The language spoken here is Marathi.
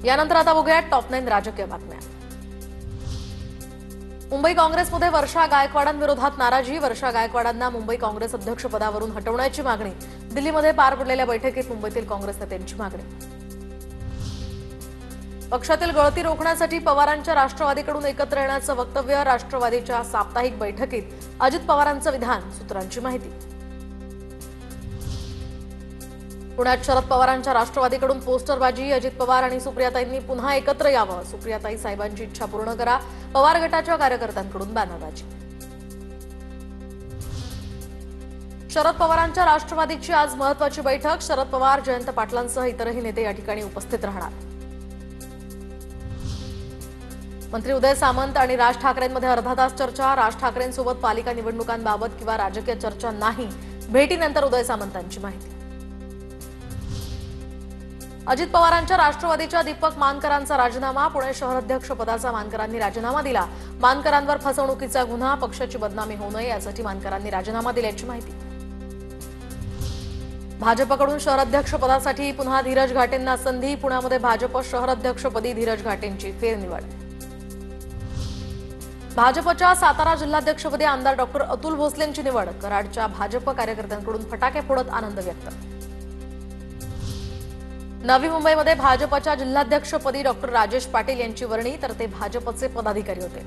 यानंतर आता बघूया टॉप 9 राजकीय बातम्या। मुंबई काँग्रेसमध्ये वर्षा गायकवाडांविरोधात नाराजी। वर्षा गायकवाडांना मुंबई काँग्रेस अध्यक्षपदावरून हटवण्याची मागणी। दिल्लीमध्ये पार पडलेल्या बैठकीत मुंबईतील काँग्रेस नेत्यांची मागणी। पक्षातील गळती रोखण्यासाठी पवारांच्या राष्ट्रवादीकडून एकत्र येण्याचं वक्तव्य। राष्ट्रवादीच्या साप्ताहिक बैठकीत अजित पवारांचं विधान। सूत्रांची माहिती। पुण्यात शरद पवारांच्या राष्ट्रवादीकडून पोस्टरबाजी। अजित पवार आणि सुप्रियाताईंनी पुन्हा एकत्र यावं। सुप्रियाताई साहेबांची इच्छा पूर्ण करा। पवार गटाच्या कार्यकर्त्यांकडून बॅनरबाजी। शरद पवारांच्या राष्ट्रवादीची आज महत्त्वाची बैठक। शरद पवार, जयंत पाटलांसह इतरही नेते या ठिकाणी उपस्थित राहणार। मंत्री उदय सामंत आणि राज ठाकरेंमध्ये अर्धा तास चर्चा। राज ठाकरेंसोबत पालिका निवडणुकांबाबत किंवा राजकीय चर्चा नाही। भेटीनंतर उदय सामंतांची माहिती। अजित पवारांच्या राष्ट्रवादीच्या दीपक मानकरांचा राजीनामा। पुणे शहराध्यक्ष पदाचा मानकरांनी राजीनामा दिला। मानकरांवर फसवणुकीचा गुन्हा, पक्षाची बदनामी होऊ नये यासाठी मानकरांनी राजीनामा दिल्याची माहिती। भाजपकडून शहराध्यक्ष पदासाठी पुन्हा धीरज घाटेंना संधी। पुण्यामध्ये भाजप शहराध्यक्षपदी धीरज घाटेंची फेरनिवड। भाजपच्या सातारा जिल्हाध्यक्षपदी आमदार डॉक्टर अतुल भोसलेंची निवड। कराडच्या भाजप कार्यकर्त्यांकडून फटाके फोडत आनंद व्यक्त। नवी मुंबईमध्ये भाजपच्या जिल्हाध्यक्षपदी डॉक्टर राजेश पाटील यांची वर्णी, तर ते भाजपचे पदाधिकारी होते।